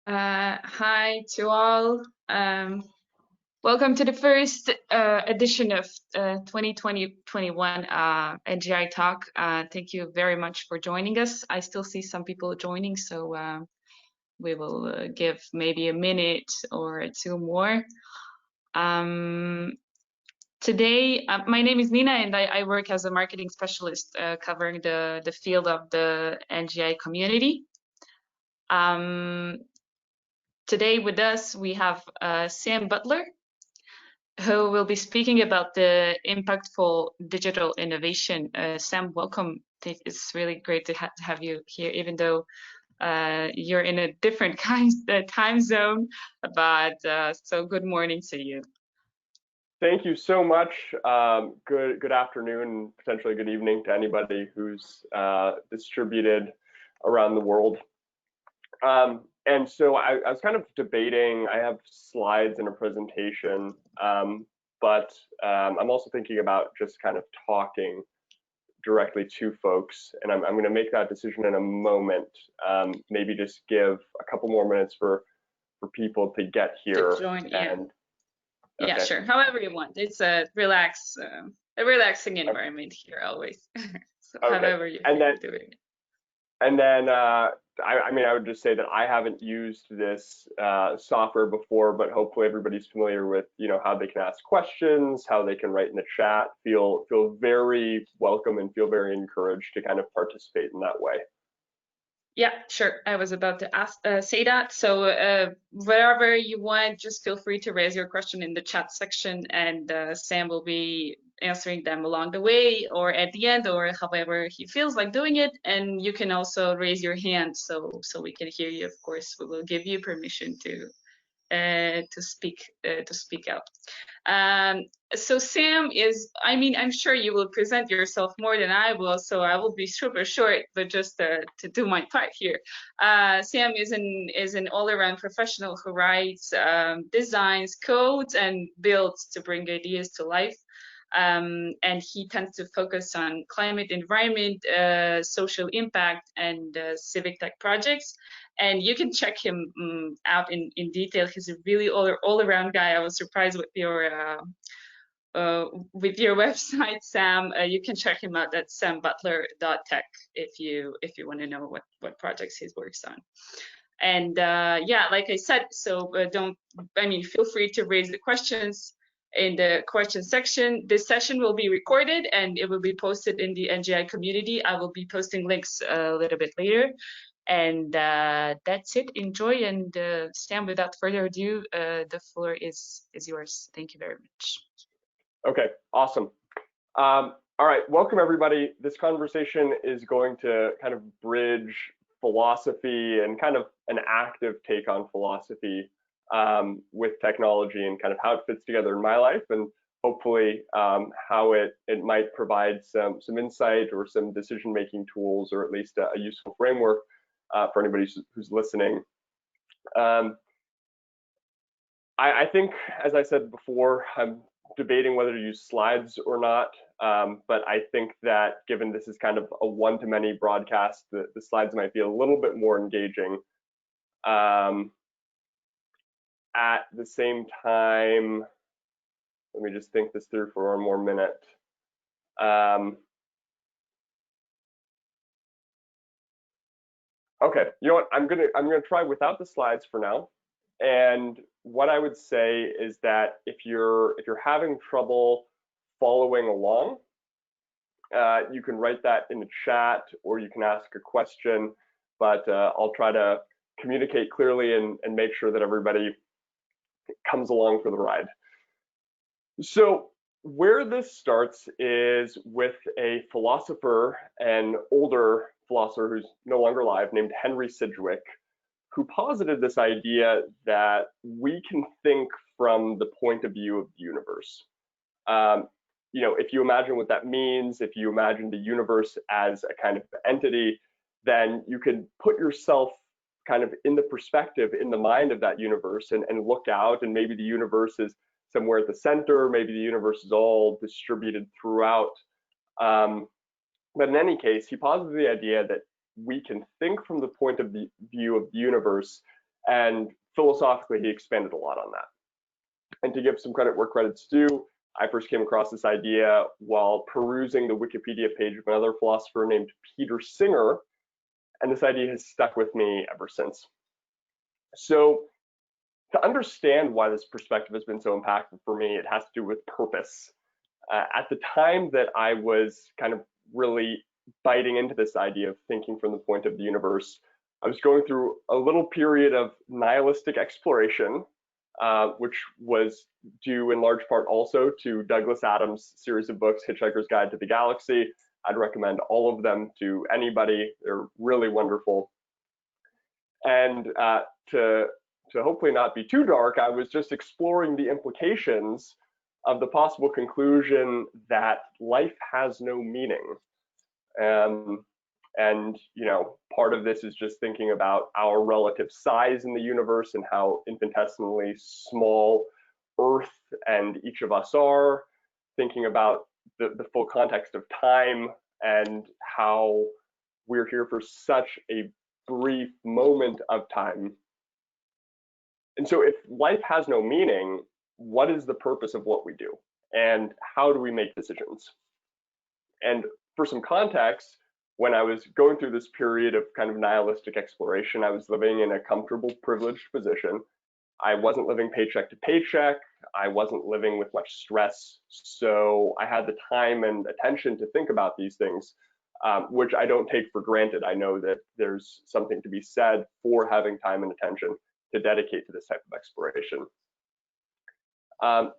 Hi to all. Welcome to the first edition of 2020-21 NGI Talk. Thank you very much for joining us. I still see some people joining, so we will give maybe a minute or two more. Today, my name is Nina, and I work as a marketing specialist covering the field of the NGI community. Today with us, we have Sam Butler, who will be speaking about the impactful digital innovation. Sam, welcome. It's really great to have you here, even though you're in a different time zone. But so good morning to you. Thank you so much. Good afternoon, potentially good evening to anybody who's distributed around the world. And so I was kind of debating, I have slides in a presentation, but I'm also thinking about just kind of talking directly to folks, and I'm going to make that decision in a moment. Maybe just give a couple more minutes for people to get here. To join, yeah. Okay. Yeah, sure. However you want. It's a relaxing environment here always. So okay. However you're doing it. And then, I mean, I would just say that I haven't used this software before, but hopefully everybody's familiar with, how they can ask questions, how they can write in the chat. Feel very welcome and feel very encouraged to kind of participate in that way. Yeah, sure. I was about to say that. So wherever you want, just feel free to raise your question in the chat section, and Sam will be answering them along the way or at the end, or however he feels like doing it. And you can also raise your hand so we can hear you. Of course, we will give you permission to speak out. So Sam is, I mean, I'm sure you will present yourself more than I will, so I will be super short, but just to do my part here. Sam is an all-around professional who writes, designs, codes, and builds to bring ideas to life. And he tends to focus on climate, environment, social impact, and civic tech projects. And you can check him out in detail. He's a really all-around guy. I was surprised with your website, Sam. You can check him out at sambutler.tech if you want to know what projects he works on. And yeah, like I said, so feel free to raise the questions in the question section. This session will be recorded and it will be posted in the NGI community. I will be posting links a little bit later. And that's it. Enjoy, and Sam, without further ado, the floor is yours. Thank you very much. Okay, awesome. All right, welcome everybody. This conversation is going to kind of bridge philosophy and kind of an active take on philosophy with technology and kind of how it fits together in my life, and hopefully how it might provide some insight or some decision-making tools, or at least a useful framework for anybody who's listening. I think, as I said before, I'm debating whether to use slides or not, but I think that given this is kind of a one-to-many broadcast, the slides might be a little bit more engaging. At the same time, let me just think this through for one more minute. Okay, you know what? I'm gonna try without the slides for now. And what I would say is that if you're having trouble following along, you can write that in the chat or you can ask a question. But I'll try to communicate clearly and make sure that everybody comes along for the ride. So where this starts is with a philosopher, an older philosopher who's no longer alive, named Henry Sidgwick, who posited this idea that we can think from the point of view of the universe. If you imagine what that means, if you imagine the universe as a kind of entity, then you can put yourself kind of in the perspective, in the mind of that universe, and look out, and maybe the universe is somewhere at the center, maybe the universe is all distributed throughout. But in any case, he posited the idea that we can think from the point of view of the universe And philosophically, he expanded a lot on that. And to give some credit where credit's due, I first came across this idea while perusing the Wikipedia page of another philosopher named Peter Singer, and this idea has stuck with me ever since. So to understand why this perspective has been so impactful for me, it has to do with purpose. At the time that I was kind of really biting into this idea of thinking from the point of the universe, I was going through a little period of nihilistic exploration, which was due in large part also to Douglas Adams' series of books, Hitchhiker's Guide to the Galaxy. I'd recommend all of them to anybody. They're really wonderful. And to hopefully not be too dark, I was just exploring the implications of the possible conclusion that life has no meaning. And you know, part of this is just thinking about our relative size in the universe and how infinitesimally small Earth and each of us are, thinking about the full context of time and how we're here for such a brief moment of time. And so if life has no meaning, what is the purpose of what we do? And how do we make decisions? And for some context, when I was going through this period of kind of nihilistic exploration, I was living in a comfortable, privileged position. I wasn't living paycheck to paycheck. I wasn't living with much stress. So I had the time and attention to think about these things, which I don't take for granted. I know that there's something to be said for having time and attention to dedicate to this type of exploration.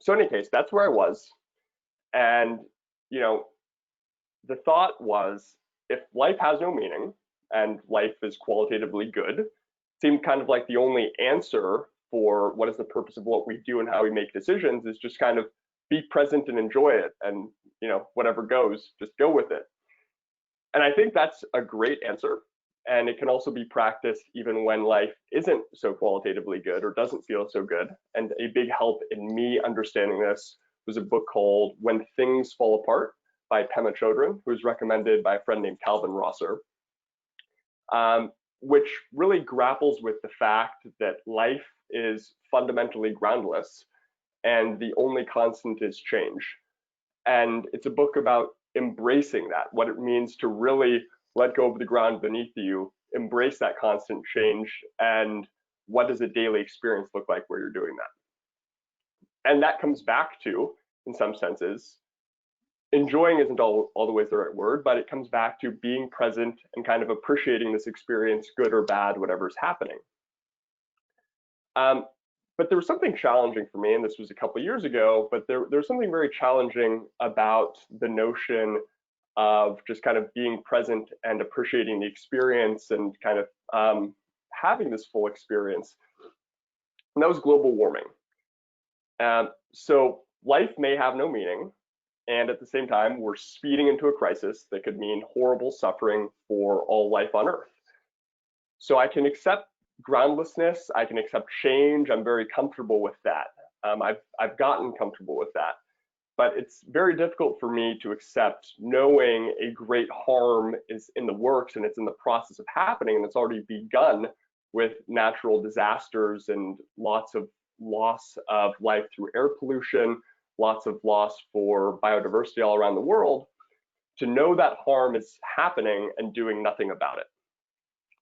So in any case, that's where I was. And, you know, the thought was, if life has no meaning and life is qualitatively good, seemed kind of like the only answer for what is the purpose of what we do and how we make decisions is just kind of be present and enjoy it, and you know, whatever goes, just go with it. And I think that's a great answer, and it can also be practiced even when life isn't so qualitatively good or doesn't feel so good. And a big help in me understanding this was a book called When Things Fall Apart by Pema Chodron, who was recommended by a friend named Calvin Rosser, which really grapples with the fact that life is fundamentally groundless and the only constant is change. And it's a book about embracing that, what it means to really let go of the ground beneath you, embrace that constant change, and what does a daily experience look like where you're doing that. And that comes back to, in some senses, enjoying isn't always the right word, but it comes back to being present and kind of appreciating this experience, good or bad, whatever's happening. But there was something challenging for me, and this was a couple of years ago, but there's something very challenging about the notion of just kind of being present and appreciating the experience and kind of having this full experience. And that was global warming. So life may have no meaning, and at the same time, we're speeding into a crisis that could mean horrible suffering for all life on Earth. So I can accept groundlessness, I can accept change, I'm very comfortable with that. I've gotten comfortable with that. But it's very difficult for me to accept knowing a great harm is in the works and it's in the process of happening, and it's already begun with natural disasters and lots of loss of life through air pollution, lots of loss for biodiversity all around the world, to know that harm is happening and doing nothing about it.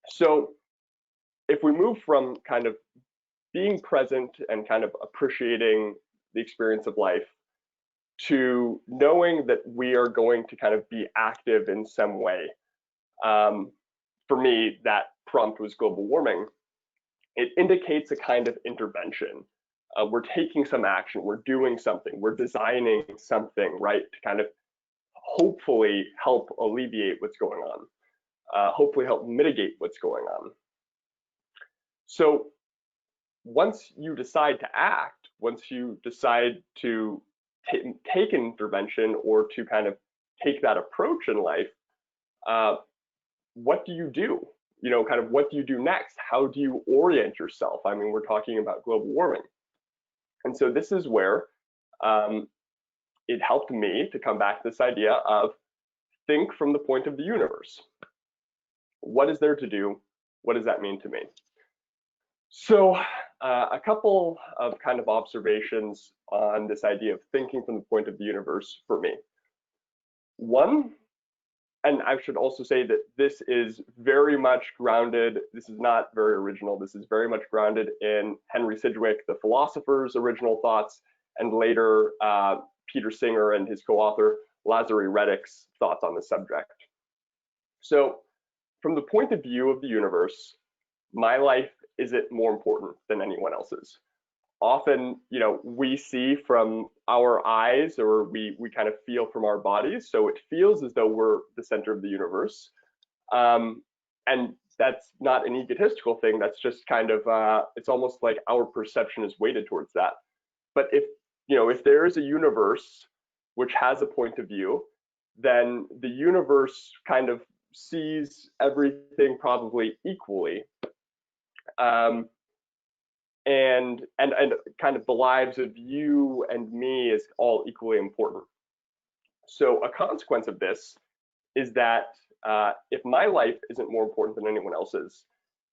So if we move from kind of being present and kind of appreciating the experience of life to knowing that we are going to kind of be active in some way, for me, that prompt was global warming. It indicates a kind of intervention. We're taking some action, we're doing something, we're designing something, right, to kind of hopefully help alleviate what's going on, hopefully help mitigate what's going on. So once you decide to act, once you decide to take an intervention or to kind of take that approach in life, what do you do? You know, kind of what do you do next? How do you orient yourself? I mean, we're talking about global warming. And so this is where it helped me to come back to this idea of think from the point of the universe. What is there to do? What does that mean to me? So a couple of kind of observations on this idea of thinking from the point of the universe for me. One, and I should also say that this is very much grounded, this is not very original, this is very much grounded in Henry Sidgwick, the philosopher's original thoughts, and later Peter Singer and his co-author Lazare Reddick's thoughts on the subject. So from the point of view of the universe, my life isn't more important than anyone else's. Often, we see from our eyes, or we kind of feel from our bodies, so it feels as though we're the center of the universe. And that's not an egotistical thing, that's just kind of, it's almost like our perception is weighted towards that. But if there is a universe which has a point of view, then the universe kind of sees everything probably equally. And kind of the lives of you and me is all equally important. So a consequence of this is that if my life isn't more important than anyone else's,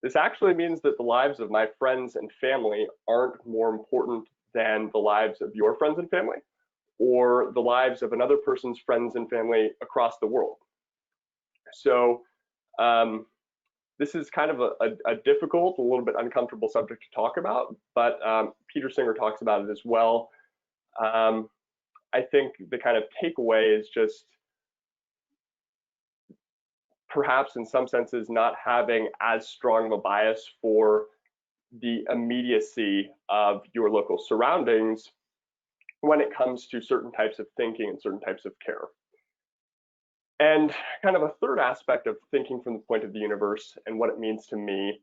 this actually means that the lives of my friends and family aren't more important than the lives of your friends and family, or the lives of another person's friends and family across the world. So this is kind of a difficult, a little bit uncomfortable subject to talk about, but Peter Singer talks about it as well. I think the kind of takeaway is just perhaps in some senses not having as strong of a bias for the immediacy of your local surroundings when it comes to certain types of thinking and certain types of care. And kind of a third aspect of thinking from the point of the universe and what it means to me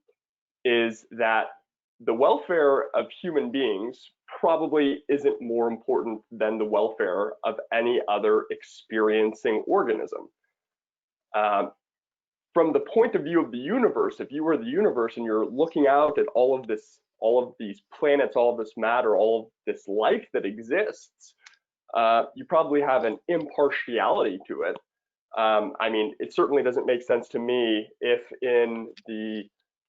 is that the welfare of human beings probably isn't more important than the welfare of any other experiencing organism. From the point of view of the universe, if you were the universe and you're looking out at all of these planets, all of this matter, all of this life that exists, you probably have an impartiality to it. I mean, it certainly doesn't make sense to me if in the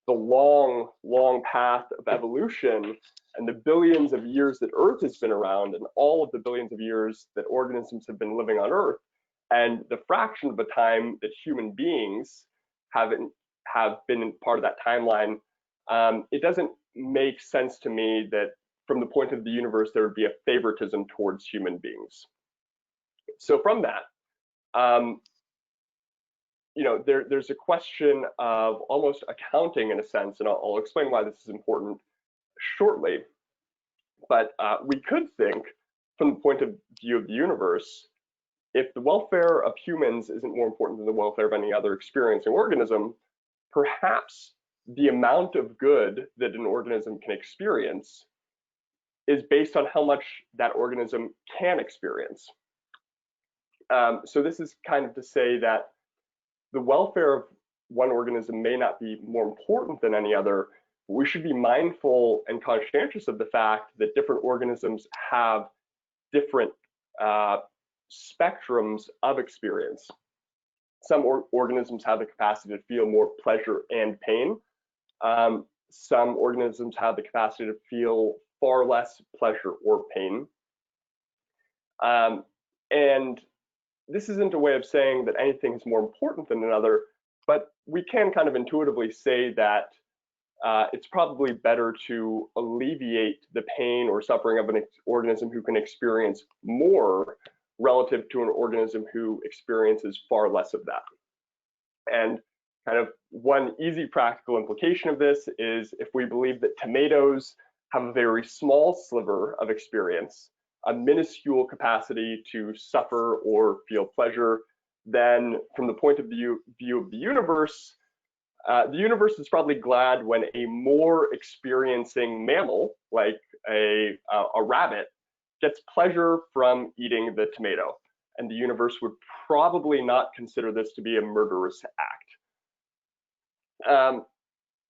long, long path of evolution and the billions of years that Earth has been around and all of the billions of years that organisms have been living on Earth, and the fraction of the time that human beings have been part of that timeline, it doesn't make sense to me that from the point of the universe, there would be a favoritism towards human beings. So from that, there's a question of almost accounting in a sense, and I'll explain why this is important shortly. But we could think from the point of view of the universe, if the welfare of humans isn't more important than the welfare of any other experiencing organism, perhaps the amount of good that an organism can experience is based on how much that organism can experience. So this is kind of to say that the welfare of one organism may not be more important than any other. We should be mindful and conscientious of the fact that different organisms have different spectrums of experience. Some organisms have the capacity to feel more pleasure and pain. Some organisms have the capacity to feel far less pleasure or pain. And this isn't a way of saying that anything is more important than another, but we can kind of intuitively say that it's probably better to alleviate the pain or suffering of an organism who can experience more relative to an organism who experiences far less of that. And kind of one easy practical implication of this is if we believe that tomatoes have a very small sliver of experience, a minuscule capacity to suffer or feel pleasure, then from the point of view of the universe is probably glad when a more experiencing mammal, like a rabbit, gets pleasure from eating the tomato. And the universe would probably not consider this to be a murderous act.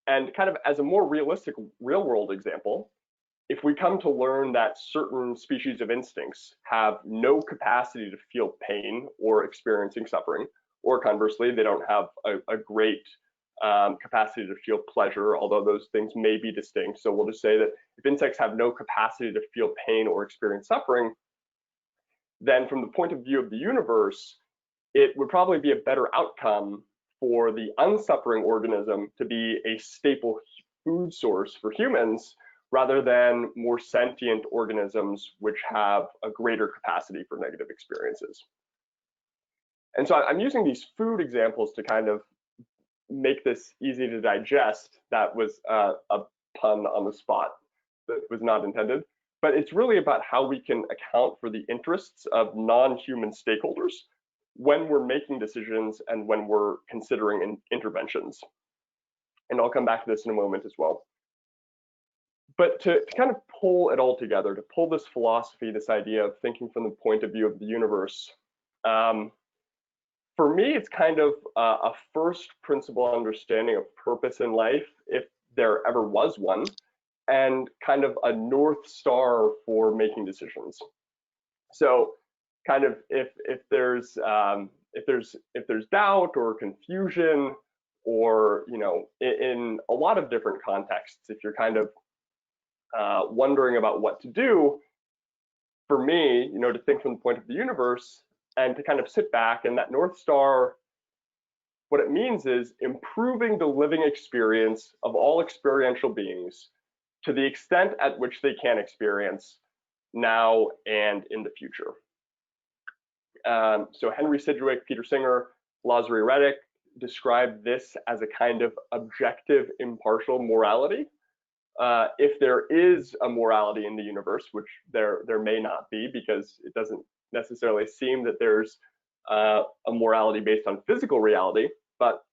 And kind of as a more realistic real-world example, if we come to learn that certain species of instincts have no capacity to feel pain or experiencing suffering, or conversely, they don't have a great capacity to feel pleasure, although those things may be distinct. So we'll just say that if insects have no capacity to feel pain or experience suffering, then from the point of view of the universe, it would probably be a better outcome for the unsuffering organism to be a staple food source for humans rather than more sentient organisms which have a greater capacity for negative experiences. And so I'm using these food examples to kind of make this easy to digest. That was a pun on the spot that was not intended. But it's really about how we can account for the interests of non-human stakeholders when we're making decisions and when we're considering interventions. And I'll come back to this in a moment as well. But to kind of pull it all together, to pull this philosophy, this idea of thinking from the point of view of the universe, for me, it's kind of a first principle understanding of purpose in life, if there ever was one, and kind of a North Star for making decisions. So kind of if there's doubt or confusion, or in a lot of different contexts, if you're kind of wondering about what to do, for me, to think from the point of the universe and to kind of sit back, and that North Star, what it means is improving the living experience of all experiential beings to the extent at which they can experience now and in the future. So Henry Sidgwick, Peter Singer, Laszlo Reddick described this as a kind of objective impartial morality. If there is a morality in the universe, which there may not be, because it doesn't necessarily seem that there's a morality based on physical reality, but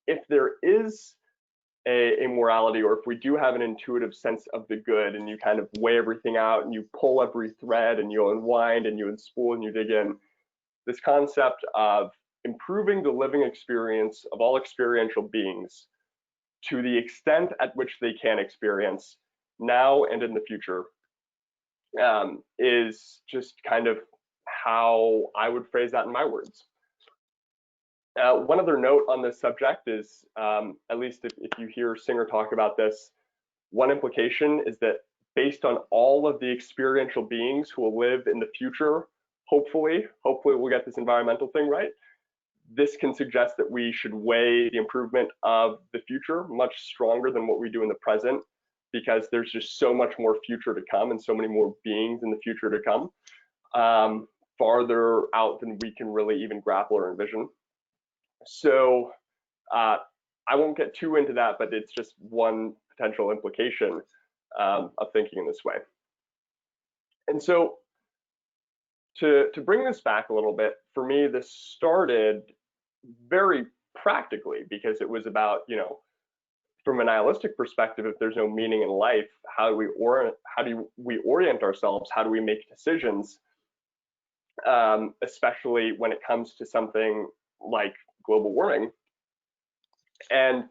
if there is a morality, or if we do have an intuitive sense of the good, and you kind of weigh everything out and you pull every thread and you unwind and you unspool and you dig in, this concept of improving the living experience of all experiential beings to the extent at which they can experience now and in the future is just kind of how I would phrase that in my words. One other note on this subject is, at least if you hear Singer talk about this, one implication is that based on all of the experiential beings who will live in the future, hopefully we'll get this environmental thing right, this can suggest that we should weigh the improvement of the future much stronger than what we do in the present, because there's just so much more future to come and so many more beings in the future to come, farther out than we can really even grapple or envision. So I won't get too into that, but it's just one potential implication of thinking in this way. And so to bring this back a little bit, for me, this started very practically, because it was about, from a nihilistic perspective, if there's no meaning in life, how do we orient ourselves? How do we make decisions? Especially when it comes to something like global warming. And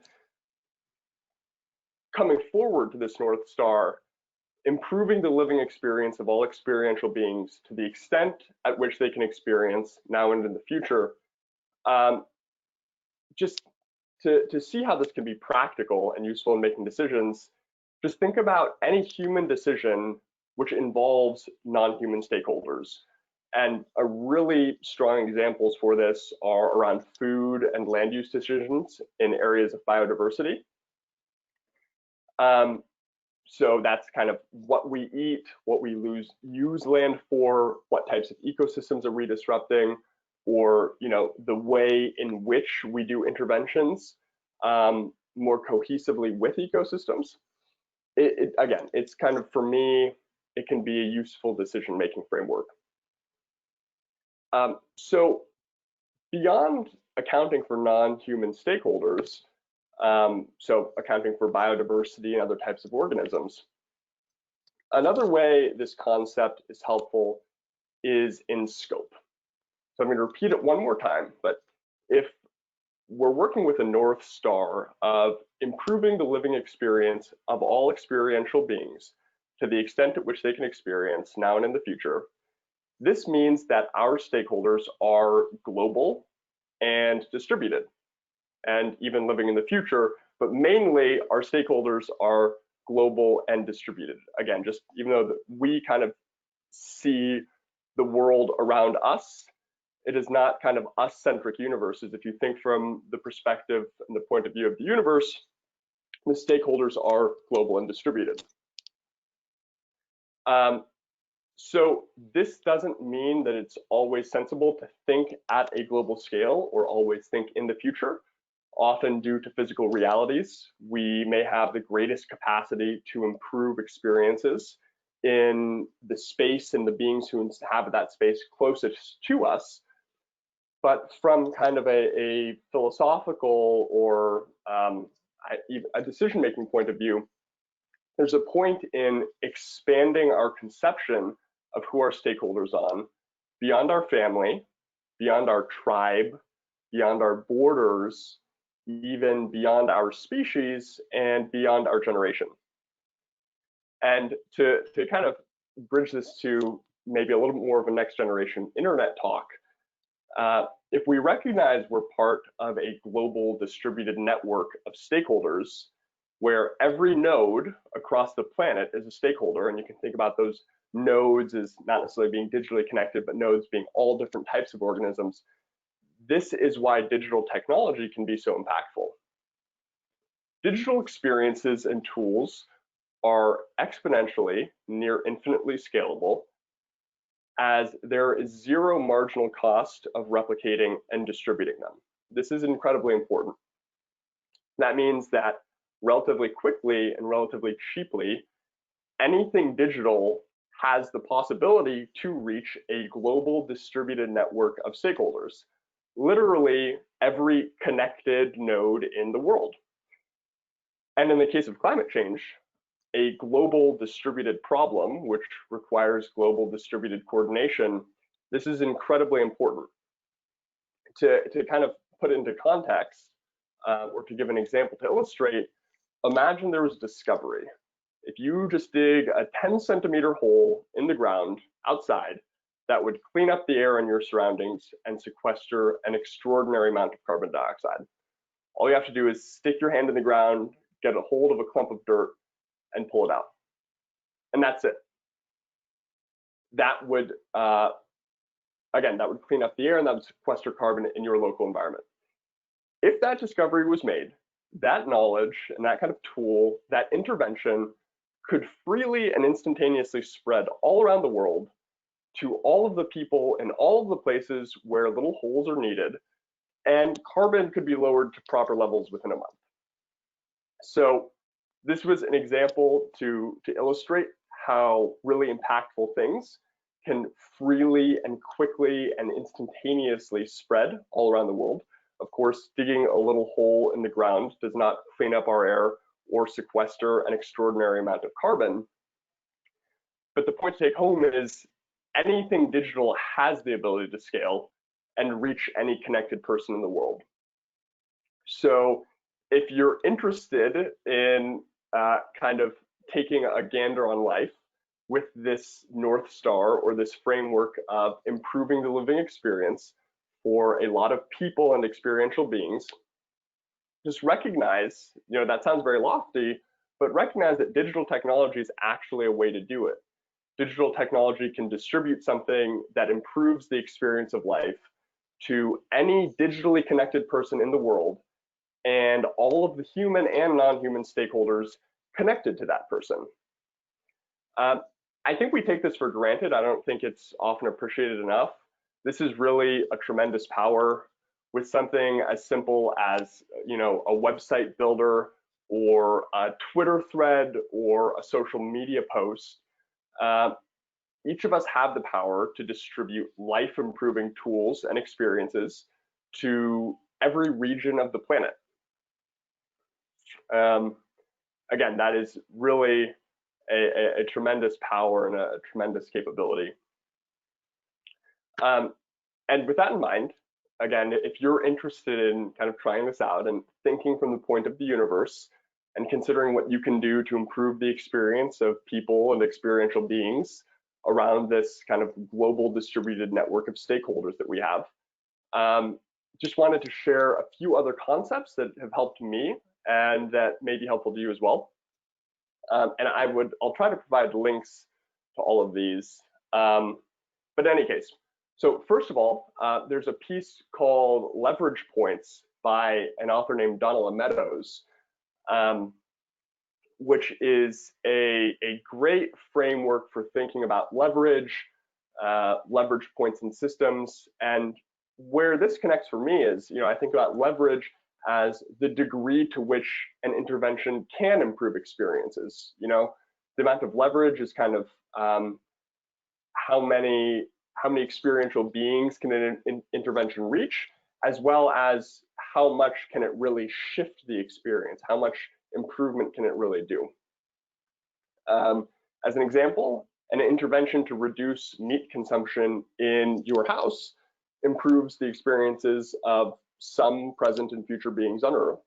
coming forward to this North Star, improving the living experience of all experiential beings to the extent at which they can experience now and in the future. Just to see how this can be practical and useful in making decisions, just think about any human decision which involves non-human stakeholders. And a really strong examples for this are around food and land use decisions in areas of biodiversity. So that's kind of what we eat, what we use land for, what types of ecosystems are we disrupting, or the way in which we do interventions more cohesively with ecosystems. Again, it's kind of, for me, it can be a useful decision-making framework. So beyond accounting for non-human stakeholders, so accounting for biodiversity and other types of organisms, another way this concept is helpful is in scope. So I'm going to repeat it one more time, but if we're working with a North Star of improving the living experience of all experiential beings to the extent at which they can experience now and in the future, this means that our stakeholders are global and distributed. and even living in the future, but mainly our stakeholders are global and distributed. Again, just even though we kind of see the world around us, it is not kind of us-centric universes. If you think from the perspective and the point of view of the universe, the stakeholders are global and distributed. So this doesn't mean that it's always sensible to think at a global scale or always think in the future. Often due to physical realities, we may have the greatest capacity to improve experiences in the space and the beings who inhabit that space closest to us. But from kind of a philosophical or a decision-making point of view, there's a point in expanding our conception of who our stakeholders are beyond our family, beyond our tribe, beyond our borders, even beyond our species and beyond our generation. And to kind of bridge this to maybe a little bit more of a next generation internet talk, if we recognize we're part of a global distributed network of stakeholders where every node across the planet is a stakeholder, and you can think about those nodes as not necessarily being digitally connected, but nodes being all different types of organisms, this is why digital technology can be so impactful. Digital experiences and tools are exponentially, near infinitely scalable, as there is zero marginal cost of replicating and distributing them. This is incredibly important. That means that relatively quickly and relatively cheaply, anything digital has the possibility to reach a global distributed network of stakeholders, literally every connected node in the world. And in the case of climate change, a global distributed problem, which requires global distributed coordination, this is incredibly important. To kind of put it into context, or to give an example to illustrate, imagine there was discovery. If you just dig a 10-centimeter hole in the ground outside, that would clean up the air in your surroundings and sequester an extraordinary amount of carbon dioxide. All you have to do is stick your hand in the ground, get a hold of a clump of dirt, and pull it out. And that's it. That would, again, that would clean up the air and that would sequester carbon in your local environment. If that discovery was made, that knowledge and that kind of tool, that intervention could freely and instantaneously spread all around the world to all of the people in all of the places where little holes are needed, and carbon could be lowered to proper levels within a month. So this was an example to illustrate how really impactful things can freely and quickly and instantaneously spread all around the world. Of course, digging a little hole in the ground does not clean up our air or sequester an extraordinary amount of carbon. But the point to take home is anything digital has the ability to scale and reach any connected person in the world. So if you're interested in kind of taking a gander on life with this North Star or this framework of improving the living experience for a lot of people and experiential beings, just recognize, that sounds very lofty, but recognize that digital technology is actually a way to do it. Digital technology can distribute something that improves the experience of life to any digitally connected person in the world and all of the human and non-human stakeholders connected to that person. I think we take this for granted. I don't think it's often appreciated enough. This is really a tremendous power with something as simple as, a website builder or a Twitter thread or a social media post. Each of us have the power to distribute life-improving tools and experiences to every region of the planet. Again, that is really a tremendous power and a tremendous capability. And with that in mind, again, if you're interested in kind of trying this out and thinking from the point of the universe and considering what you can do to improve the experience of people and experiential beings around this kind of global distributed network of stakeholders that we have, just wanted to share a few other concepts that have helped me and that may be helpful to you as well. And I'll try to provide links to all of these. But in any case, so first of all, there's a piece called Leverage Points by an author named Donald Meadows, which is a great framework for thinking about leverage points in systems. And where this connects for me is, I think about leverage as the degree to which an intervention can improve experiences. The amount of leverage is kind of how many experiential beings can an intervention reach, as well as how much can it really shift the experience, how much improvement can it really do. As an example, an intervention to reduce meat consumption in your house improves the experiences of some present and future beings on Earth.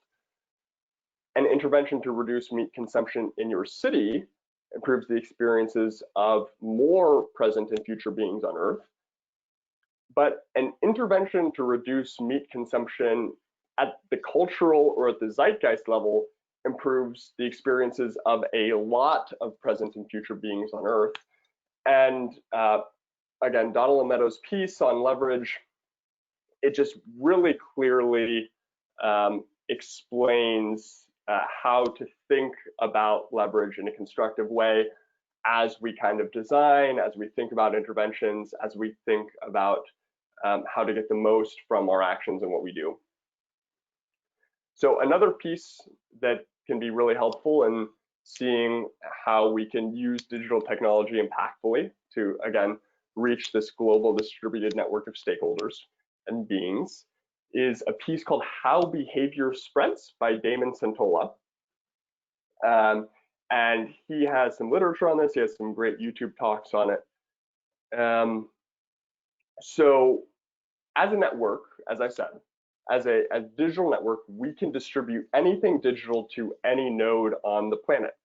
An intervention to reduce meat consumption in your city improves the experiences of more present and future beings on Earth. But an intervention to reduce meat consumption at the cultural or at the zeitgeist level improves the experiences of a lot of present and future beings on Earth. And again, Donald Meadows' piece on leverage, it just really clearly explains how to think about leverage in a constructive way as we kind of design, as we think about interventions, as we think about how to get the most from our actions and what we do. So another piece that can be really helpful in seeing how we can use digital technology impactfully to, again, reach this global distributed network of stakeholders and beings is a piece called How Behavior Spreads by Damon Santola. And he has some literature on this. He has some great YouTube talks on it. So as a network, as I said, as a digital network, we can distribute anything digital to any node on the planet,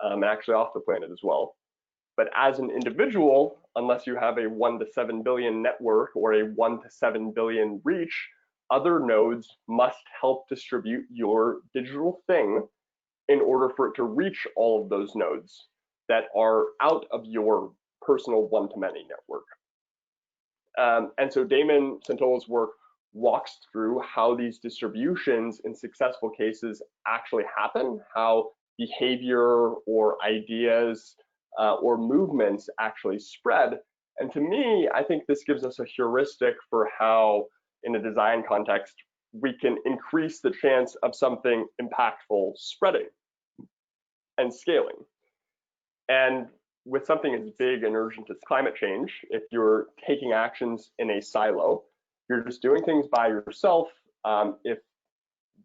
and actually off the planet as well. But as an individual, unless you have a 1 to 7 billion network or a 1 to 7 billion reach, other nodes must help distribute your digital thing in order for it to reach all of those nodes that are out of your personal one-to-many network. And so Damon Santola's work walks through how these distributions in successful cases actually happen, how behavior or ideas or movements actually spread. And to me, I think this gives us a heuristic for how, in a design context, we can increase the chance of something impactful spreading and scaling. And with something as big and urgent as climate change, if you're taking actions in a silo, you're just doing things by yourself. If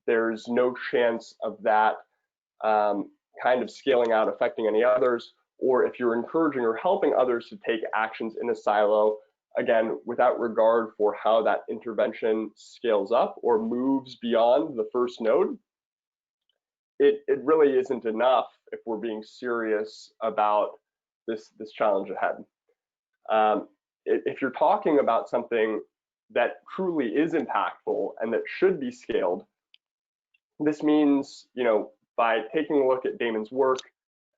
there's no chance of that kind of scaling out affecting any others, or if you're encouraging or helping others to take actions in a silo, again, without regard for how that intervention scales up or moves beyond the first node, it really isn't enough if we're being serious about this challenge ahead. If you're talking about something that truly is impactful and that should be scaled, this means, by taking a look at Damon's work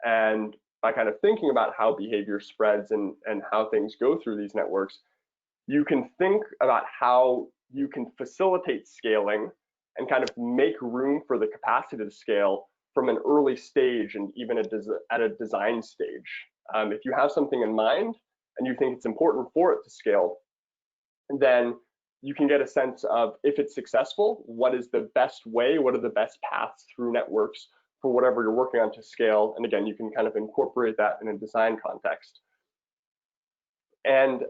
and by kind of thinking about how behavior spreads and how things go through these networks, you can think about how you can facilitate scaling and kind of make room for the capacity to scale from an early stage and even at a design stage. If you have something in mind and you think it's important for it to scale, then you can get a sense of, if it's successful, what is the best way, what are the best paths through networks for whatever you're working on to scale. And again, you can kind of incorporate that in a design context. And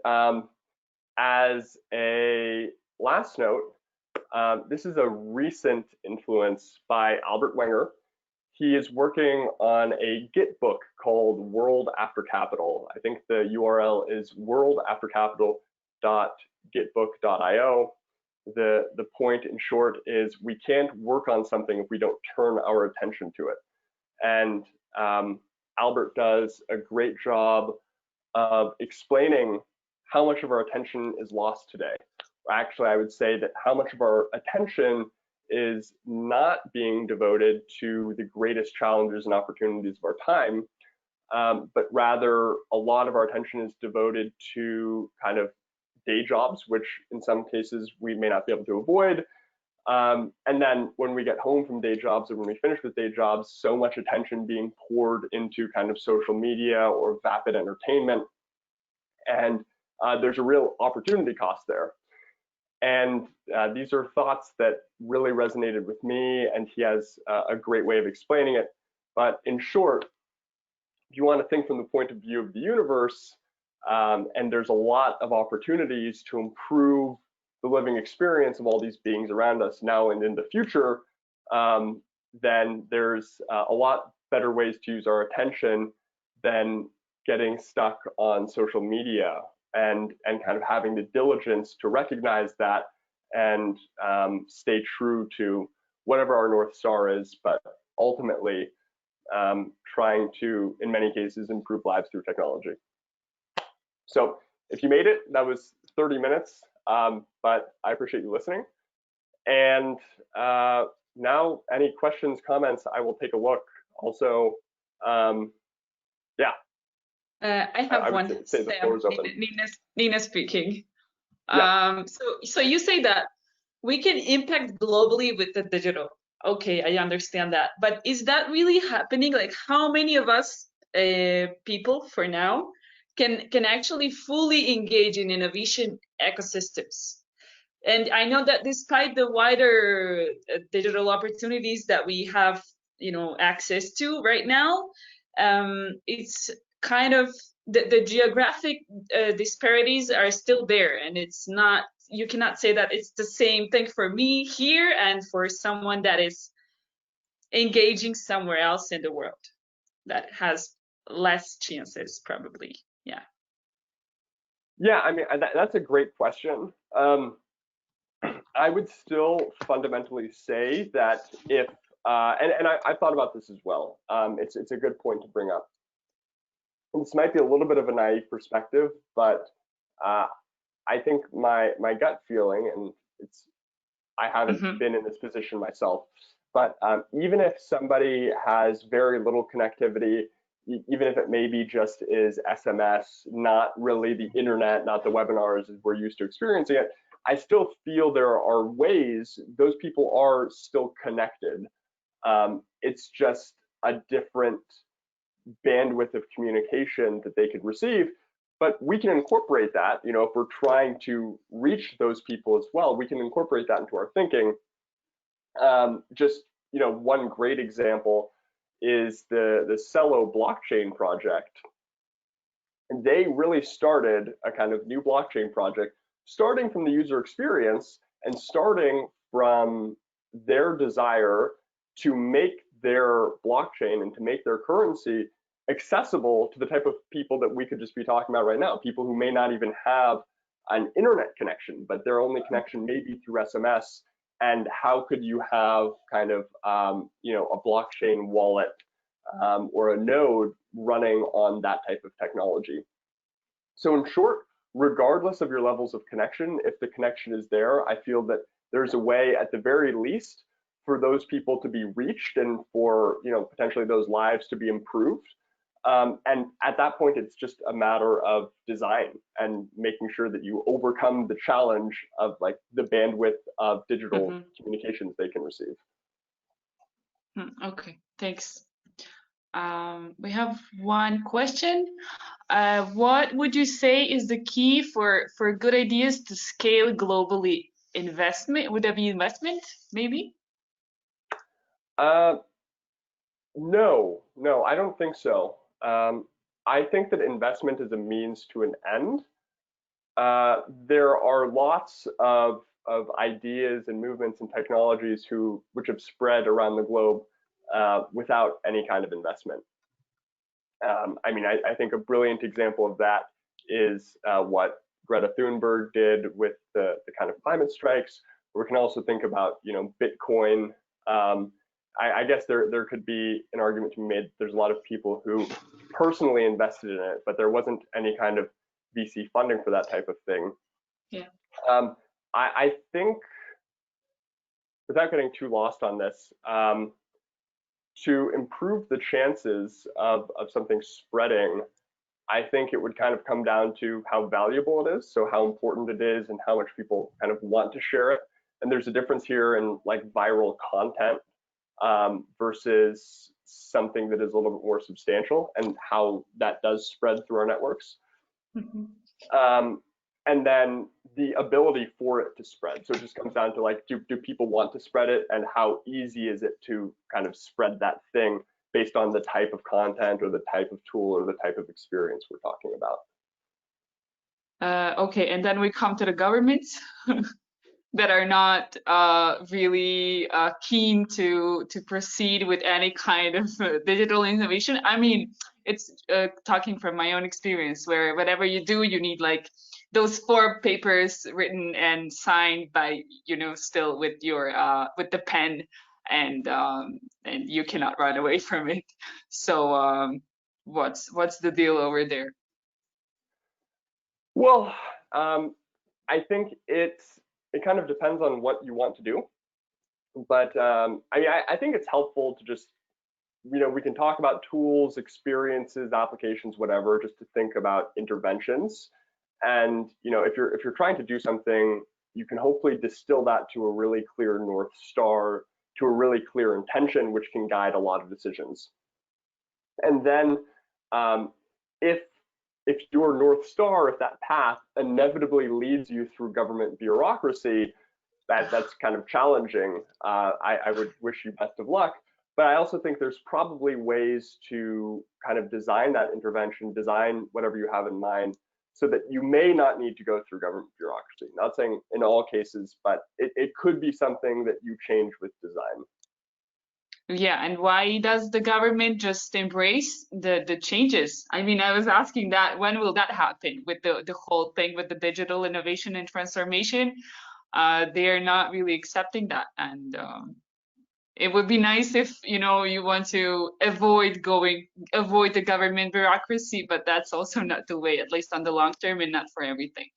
as a last note, this is a recent influence by Albert Wenger. He is working on a Git book called World After Capital. I think the URL is worldaftercapital.gitbook.io. The point, in short, is we can't work on something if we don't turn our attention to it. And Albert does a great job of explaining how much of our attention is lost today. actually I would say that how much of our attention is not being devoted to the greatest challenges and opportunities of our time, but rather a lot of our attention is devoted to kind of day jobs, which in some cases we may not be able to avoid. And then when we get home from day jobs, or when we finish with day jobs, so much attention being poured into kind of social media or vapid entertainment. And there's a real opportunity cost there. And these are thoughts that really resonated with me, and he has a great way of explaining it. But in short, if you want to think from the point of view of the universe, and there's a lot of opportunities to improve the living experience of all these beings around us now and in the future, then there's a lot better ways to use our attention than getting stuck on social media, and kind of having the diligence to recognize that and stay true to whatever our North Star is, but ultimately trying to, in many cases, improve lives through technology. So if you made it, that was 30 minutes, but I appreciate you listening. And now any questions, comments, I will take a look. Also, yeah. I have one. Say the floor is open. Nina speaking. Yeah. So you say that we can impact globally with the digital. Okay, I understand that. But is that really happening? Like, how many of us people for now can actually fully engage in innovation ecosystems? And I know that despite the wider digital opportunities that we have, access to right now, it's kind of the geographic disparities are still there, and you cannot say that it's the same thing for me here and for someone that is engaging somewhere else in the world that has less chances, probably. Yeah. Yeah, I mean, that's a great question. I would still fundamentally say that if, and I've thought about this as well. It's a good point to bring up. This might be a little bit of a naive perspective, but I think my gut feeling, and I haven't been in this position myself, but even if somebody has very little connectivity, even if it maybe just is SMS, not really the internet, not the webinars as we're used to experiencing it, I still feel there are ways those people are still connected. It's just a different bandwidth of communication that they could receive, but we can incorporate that. If we're trying to reach those people as well, we can incorporate that into our thinking. Just one great example is the Cello Blockchain project. And they really started a kind of new blockchain project, starting from the user experience and starting from their desire to make their blockchain and to make their currency accessible to the type of people that we could just be talking about right now, people who may not even have an internet connection, but their only connection may be through SMS. And how could you have kind of a blockchain wallet or a node running on that type of technology? So in short, regardless of your levels of connection, if the connection is there, I feel that there's a way at the very least for those people to be reached and for potentially those lives to be improved. And at that point, it's just a matter of design and making sure that you overcome the challenge of like the bandwidth of digital communications they can receive. Okay, thanks. We have one question. What would you say is the key for good ideas to scale globally? Investment? Would that be investment, maybe? No, I don't think so. I think that investment is a means to an end. There are lots of ideas and movements and technologies which have spread around the globe without any kind of investment. I mean, I think a brilliant example of that is what Greta Thunberg did with the kind of climate strikes. We can also think about, Bitcoin. I guess there could be an argument to be made. There's a lot of people who personally invested in it, but there wasn't any kind of VC funding for that type of thing. Yeah. I think, without getting too lost on this, to improve the chances of something spreading, I think it would kind of come down to how valuable it is, so how important it is and how much people kind of want to share it. And there's a difference here in like viral content versus something that is a little bit more substantial and how that does spread through our networks. Mhm. And then the ability for it to spread. So it just comes down to like, do people want to spread it, and how easy is it to kind of spread that thing based on the type of content or the type of tool or the type of experience we're talking about. Okay, and then we come to the governments that are not really keen to proceed with any kind of digital innovation. I mean, it's talking from my own experience, where whatever you do, you need like those 4 papers written and signed by, still with your with the pen, and you cannot run away from it. So what's the deal over there? Well, I think it kind of depends on what you want to do, but I think it's helpful to just, we can talk about tools, experiences, applications, whatever, just to think about interventions. And if you're trying to do something, you can hopefully distill that to a really clear North Star, to a really clear intention, which can guide a lot of decisions. And then if your North Star, if that path inevitably leads you through government bureaucracy, that's kind of challenging. I would wish you best of luck. But I also think there's probably ways to kind of design that intervention, design whatever you have in mind, so that you may not need to go through government bureaucracy. Not saying in all cases, but it could be something that you change with design. Yeah, and why does the government just embrace the changes? I mean, I was asking that, when will that happen with the whole thing with the digital innovation and transformation? They are not really accepting that, and it would be nice if, you want to avoid the government bureaucracy, but that's also not the way, at least on the long term, and not for everything.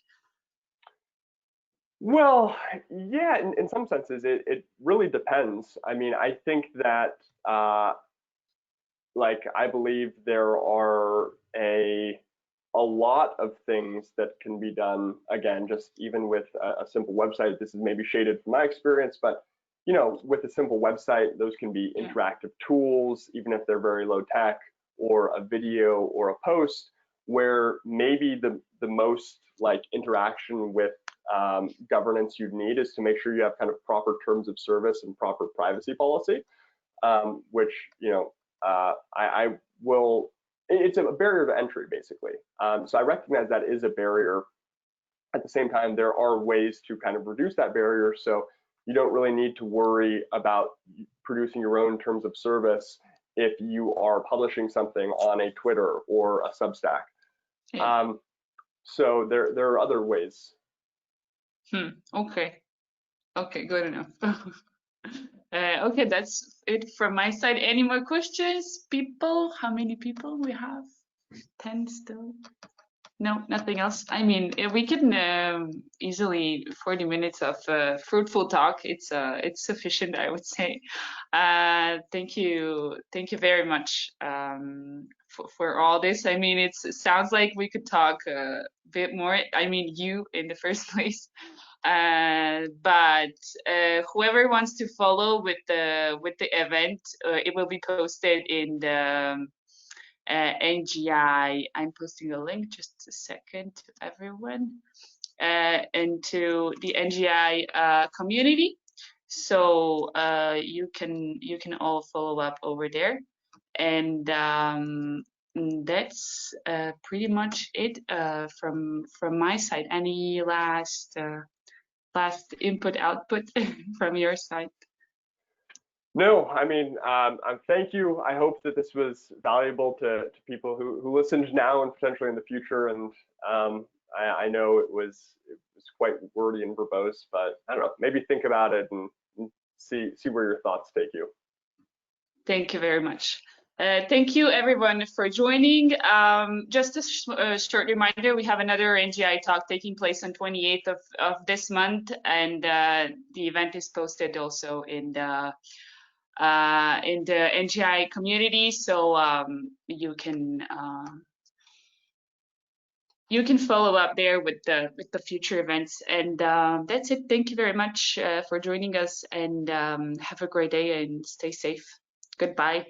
Well, yeah, in some senses, it really depends. I mean, I think that like I believe there are a lot of things that can be done, again, just even with a simple website. This is maybe shaded from my experience, but with a simple website, those can be Yeah. interactive tools, even if they're very low tech, or a video or a post, where maybe the most like interaction with governance you'd need is to make sure you have kind of proper terms of service and proper privacy policy, which I will. It's a barrier to entry, basically. So I recognize that is a barrier. At the same time, there are ways to kind of reduce that barrier, so you don't really need to worry about producing your own terms of service if you are publishing something on a Twitter or a Substack. Yeah. So there are other ways. Okay. Okay, good enough. Okay, that's it from my side. Any more questions, people? How many people we have? 10 still? No, nothing else. I mean, we can easily 40 minutes of fruitful talk. It's sufficient, I would say. Thank you very much for all this. I mean, it sounds like we could talk a bit more. I mean, you in the first place. But whoever wants to follow with the event, it will be posted in the NGI. I'm posting a link, just a second, to everyone, and to the NGI community. So you can all follow up over there, and that's pretty much it from my side. Any last input output from your side? No, I mean, thank you. I hope that this was valuable to people who listened now and potentially in the future. And I know it was quite wordy and verbose, but I don't know, maybe think about it and see where your thoughts take you. Thank you very much. Thank you everyone for joining. Just a short reminder, we have another NGI talk taking place on 28th of this month, and the event is posted also in the NGI community, so you can follow up there with the future events. And that's it. Thank you very much for joining us, and have a great day and stay safe. Goodbye.